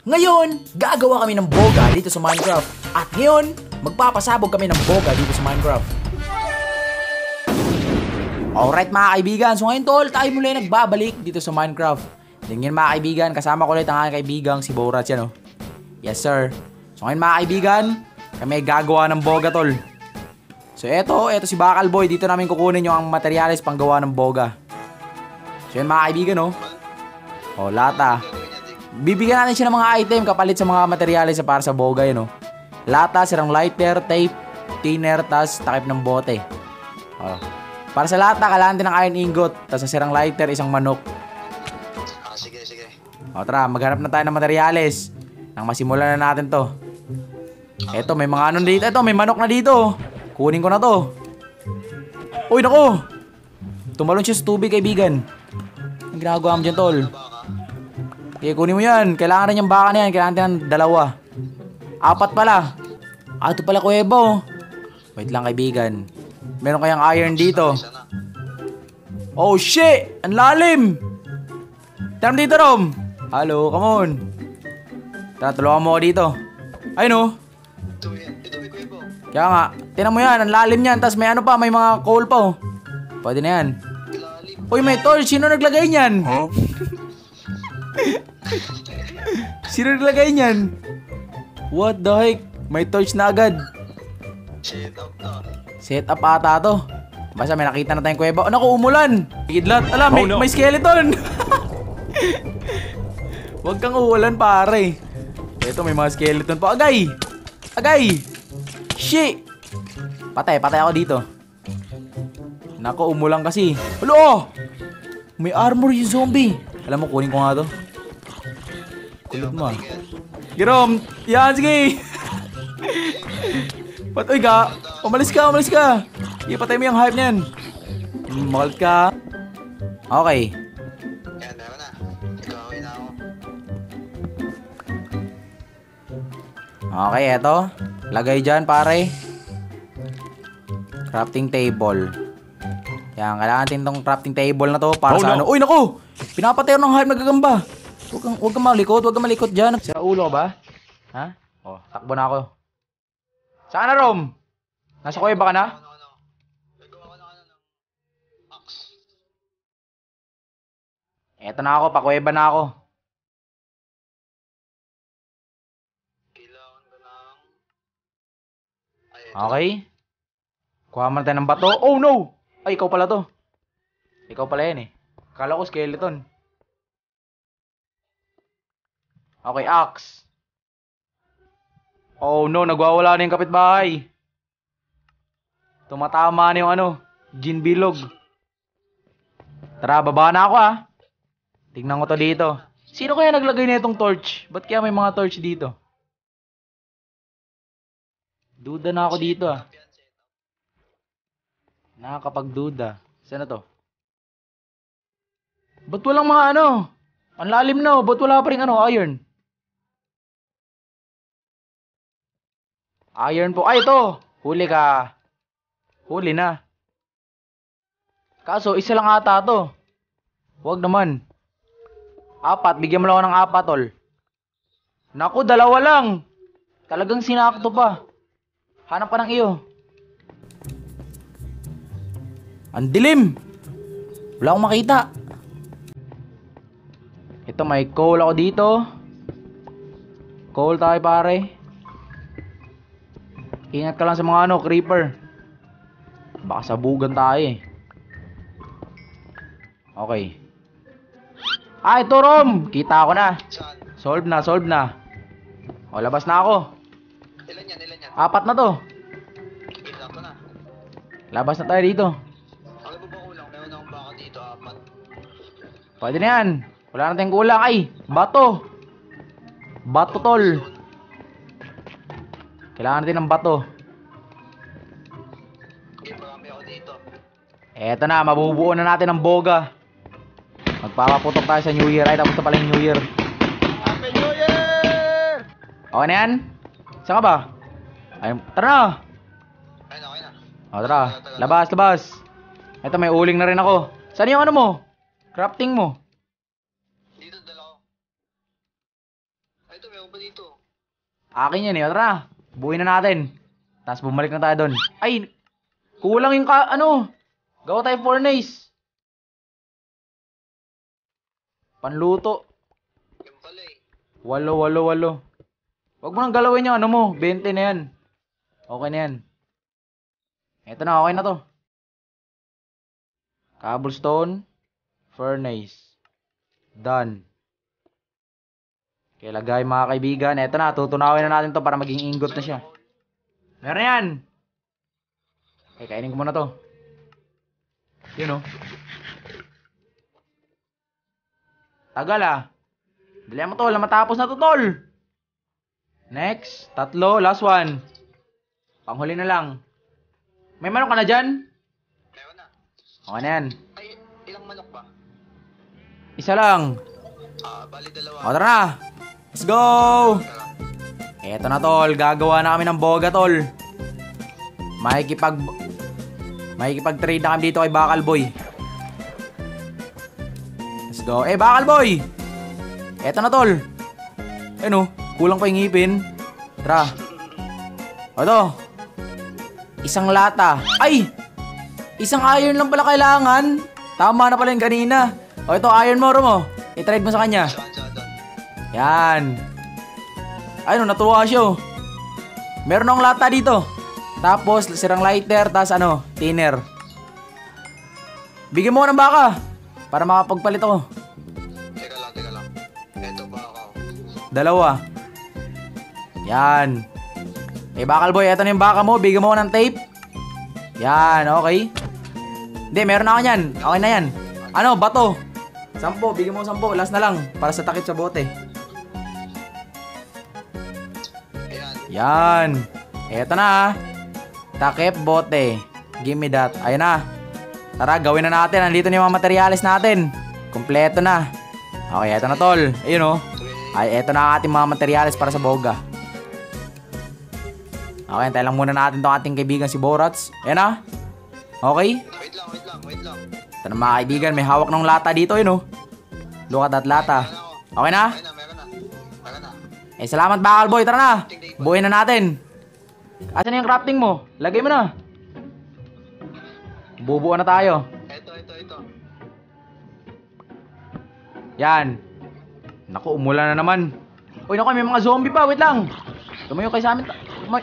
Ngayon, gagawa kami ng boga dito sa Minecraft. At ngayon, magpapasabog kami ng boga dito sa Minecraft. Alright mga kaibigan, so ngayon tol, tayo muli nagbabalik dito sa Minecraft. Tingnan mga kaibigan, kasama ko ulit ang aking kaibigang si Borat yan oh. Yes sir. So ngayon mga kaibigan, kami gagawa ng boga tol. So eto si Bakal Boy, dito namin kukunin yung materyales pang gawa ng boga. So yan mga kaibigan oh. Oh lata. Bibigyan natin siya ng mga item kapalit sa mga materyales para sa boga yun oh. Lata, sirang lighter, tape, thinner, tas takip ng bote. Oh. Para sa lata, kailangan din ng iron ingot. Tas sa sirang lighter, isang manok. Sige. O tara, maghanap na tayo ng materyales. Nang masimulan na natin to. Eto, may mga anon dito. Eto, may manok na dito. Kunin ko na to. Uy, naku! Tumalon siya sa tubig, kaibigan. Ang ginagawa mo dyan, tol? Okay, kunin mo yan. Kailangan rin yung baka na yan. Kailangan din ng dalawa. 4 pala. Ito pala kuweba oh. Wait lang kaibigan. Meron kayang iron dito. Oh shit! Ang lalim! Tara dito Rom. Hello, come on. Tara, tulungan mo ako dito. Ayun oh. Ito may kuwebo. Kaya nga, tinan mo yan. Ang lalim yan. Tapos may ano pa, may mga coal pa oh. Pwede na yan. Uy, may torch. Sino naglagay niyan? Huh? Sino naglagay niyan? What the heck? May torch na agad. Set up ata to. Basta may nakita na tayong kuweba. Oh, naku, umulan. Kidlat. Ala, may skeleton. Huwag kang uulan, pare. Ito, may mga skeleton pa. Agay! Shit! Patay ako dito. Naku, umulan kasi. Hello! May armor yung zombie. Alam mo, kunin ko nga to. Kulit mo ah. Girom! Yan, sige! Patoy ka! Umalis ka! Sige, patay mo yung hype niyan. Mahal ka. Okay. Yan, meron na. Ikaw na ako. Okay, eto. Lagay dyan, pare. Crafting table. Yan, kailangan natin tong crafting table na to para sa ano. Uy, naku! Pinapatay ng hype, nagagamba. Huwag kang malikot dyan. Sa ulo ka ba? Ha? Oh, takbo na ako. Saan na, Rom? Nasa kuweba ka na? Nagawa ko ng axe. Eto na ako, pakuweba na ako. Kailangan ko ng... Okay. Kuha man tayo ng bato. Oh no! Ay, ikaw pala to. Ikaw pala yan eh. Akala ko skeleton. Okay, axe. Oh no, nagwawala na yung kapitbahay. Tumatama na yung ano, Gin Bilog. Tara, baba na ako ah. Tingnan ko to dito. Sino kaya naglagay na itong torch? Ba't kaya may mga torch dito? Duda na ako dito ah. Nakakapagduda. Saan na to? Ba't walang mga ano? Ang lalim na oh. Ba't wala pa rin ano, iron? Iron po. Ay, ito. Huli ka. Huli na. Kaso, isa lang ata to. Huwag naman. 4. Bigyan mo lang ako ng 4, tol. Naku, 2 lang. Talagang sinakto pa. Hanap pa ng iyo. Ang dilim. Wala akong makita. Ito, may coal ako dito. Coal tayo, pare. Ingat ka lang sa mga ano, creeper. Baka sabugan tayo eh. Okay. Ah, ito Rom! Kita ako na. Solve na. O, labas na ako. Ilan yan? 4 na to. Sakto na. Labas na tayo dito. Alam mo ba kulang? Meron akong baka dito, 4. Pwede na yan. Wala na tayong kulang. Ay, bato. Bato, tol. Kailangan natin ng bato. Okay, marami ako dito. Eto na, mabubuo na natin ng boga. Magpapaputok tayo sa New Year. Ay, tapos na pala yung New Year. Happy New Year! Okay na yan? Saan ka ba? Ay, tara na. Ayun, okay na. O, tara. Labas. Eto, may uling na rin ako. Saan yung ano mo? Crafting mo? Dito, dala ko. Ay, ito, meron pa dito. Akin yan eh. O, tara. Buuin na natin. Tapos bumalik na tayo doon. Ay! Kulang yung gawa tayo furnace. Panluto. Yung pala eh. 8. Huwag mo nang galawin yung 20 na yan. Okay na yan. Eto na, okay na to. Cobblestone. Furnace. Done. Okay, lagay mga kaibigan. Eto na, tutunawin na natin to para maging ingot na siya. Meron yan. Okay, kainin ko muna to. Yun Tagal Dalihan mo tol, matapos na to tol. Next, 3, last one. Panghuli na lang. May manok ka na dyan? Meron na. Okay na yan. Ay, ilang manok ba? Isa lang. Bali 2. O tara na. Let's go! Eto na tol, gagawa na kami ng boga tol. Makikipag-trade na kami dito kay Bakal Boy. Let's go. Bakal Boy! Eto na tol. Kulang pa yung ngipin. Tara. O to. Isang lata. Ay! Isang iron lang pala kailangan. Tama na pala yung kanina. O ito, iron mo, mo. I-trade mo sa kanya. Yan. Ay, natuwa siya. Meron akong lata dito. Tapos, sirang lighter, tas thinner. Bigyan mo ko ng baka. Para makapagpalit ako. Teka lang. Eto ba ako? 2. Yan. Bakal Boy, eto na yung baka mo. Bigyan mo ko ng tape. Yan, okay. Hindi, meron na ako yan. Okay na yan. Bato. 10. Bigyan mo 10. Last na lang. Para sa takip sa bote. Yan. Eto na. Takip, bote. Give me that. Ayun na. Tara, gawin na natin. Andito na yung mga materyales natin. Kompleto na. Okay, eto na tol. Ayun Ay, eto na ang ating mga materyales para sa boga. Okay, tayo lang muna natin itong ating kaibigan si Borats. Ayan na. Okay. Wait lang. Ito na mga kaibigan, may hawak ng lata dito, Look at that lata. Okay na? Meron na. Salamat Bakal Boy, tara na. Buuin na natin. Asan na yung crafting mo? Lagay mo na. Bubuo na tayo. Ito. Yan. Naku, umulan na naman. Uy, naku, may mga zombie pa. Wait lang. Lumayo kayo sa amin.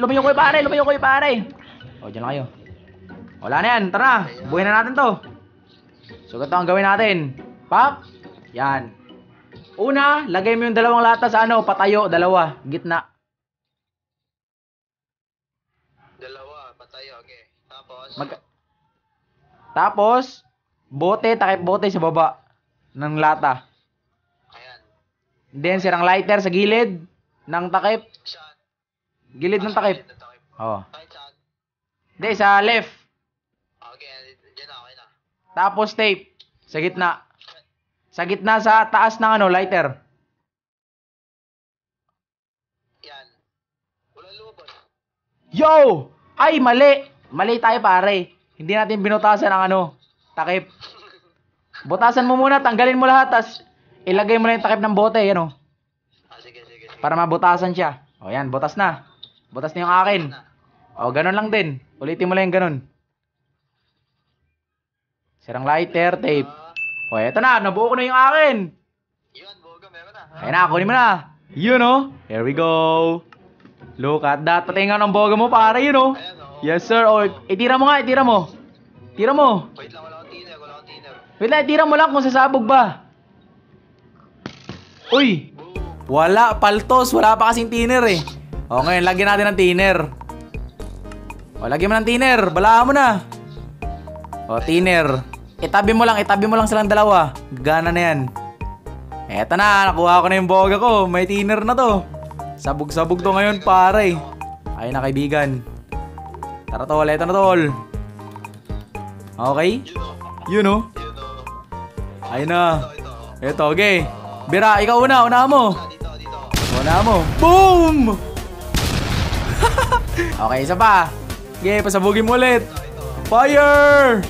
Lumayo kayo pare. O, dyan lang kayo. Wala na yan. Tara, buuin na natin to. So, ito ang gawin natin. Pop. Yan. Una, lagay mo yung 2 lata sa patayo. 2. Gitna. 2, patayo. Okay. Tapos, takip bote sa baba ng lata. Ayan. Then, sirang lighter sa gilid ng takip. Saan? Gilid ng takip. Oo. Kahit saan? Hindi, sa left. Okay, dyan na, okay na. Tapos tape. Sa gitna. Sa gitna sa taas ng lighter. Yan. Walang lumabas. Yo! Ay, mali. Mali tayo pare. Hindi natin binutasan ang takip. Butasan mo muna, tanggalin mo lahat, tas ilagay mo na yung takip ng bote, Sige. Para mabutasan siya. O yan, butas na. Butas na yung akin. O, ganun lang din. Ulitin mo lang yung ganun. Sirang lighter, tape. O, eto na, nabuo ko na yung akin. Yun, boga, meron na. Ayan na, kunin mo na. Yun Here we go. Look at that. Patingan ng boga mo, pare, Ayan, Yes, sir. O, itira mo nga, itira mo. Tira mo. Wait lang, wala akong thinner. Wait lang, itira mo lang kung sasabog ba. Uy! Wala, paltos. Wala pa kasing thinner O, ngayon, lagyan natin ng thinner. O, lagyan mo ng thinner. Balaan mo na. O, thinner. Itabi mo lang silang 2. Gana na yan. Eto na, nakuha ko na yung boga ko. May thinner na to. Sabog-sabog to ngayon, pare. Ayun na, kaibigan. Tara tol, eto na tol. Okay? Yun Ayun na. Eto, okay. Bira, ikaw una mo. Dito. Una mo. Boom! Okay, isa pa. Okay, pasabugin mo ulit. Fire!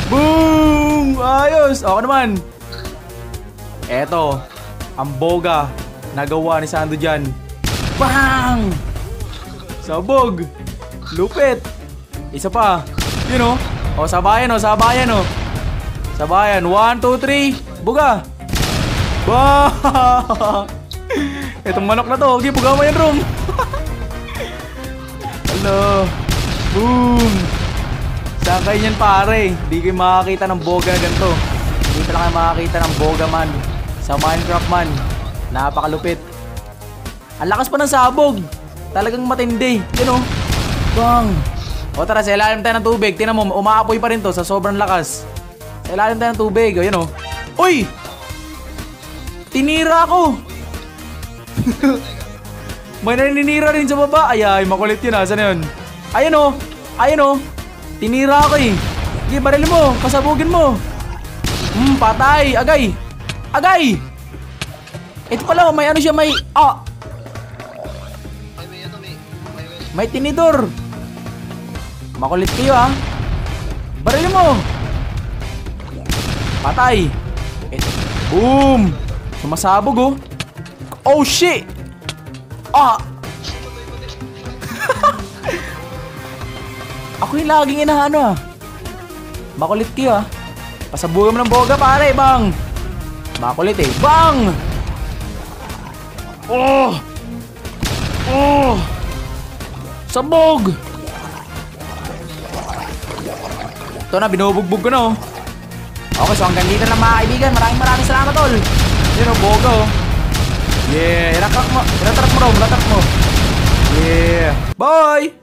Boom! Ayos! Okay naman. Eto, ang boga. nagawa ni Sando dyan. Bang! Sabog! Lupit! Isa pa. Yun o. O, sabayan o, sabayan o. Sabayan. 1, 2, 3. Buga! Bang! Itong manok na to. Okay, buga mo yan, Rom. Hello. Boom! Saan kayo yan, pare? Hindi kayo makakita ng boga na ganito. Hindi talaga makakita ng boga, man. Sa Minecraft, man. Napakalupit. Ang lakas pa ng sabog. Talagang matindi. Yun o. Bang! O tara, sa ilalim tayo ng tubig. Tingnan mo, umaapoy pa rin to sa sobrang lakas. Sa ilalim tayo ng tubig. O, yun o. Uy! Tinira ako! May naninira rin sa baba. Ay, makulit yun ha. Saan yun? Ayun o. Ayun o. Tinira ako eh. Sige, baril mo. Pasabugin mo. Patay. Agay. Agay! Ito pala, may ano siya, may... Ay, may ano, may tinidor. Makulit kayo ha. Baril mo. Patay. Boom. Sumasabog oh. Oh shit. Ako yung laging inaano ah. Makulit kayo ah. Pasabugan mo ng boga pare, bang. Makulit eh. Bang! Oh! Sabog! Ito na, binubugbog ko na oh. Okay, so hanggang dito lang mga kaibigan. Maraming salamat tol. Yun oh, boga oh. Yeah, inatrap mo, Rom, inatrap mo. Yeah. Bye!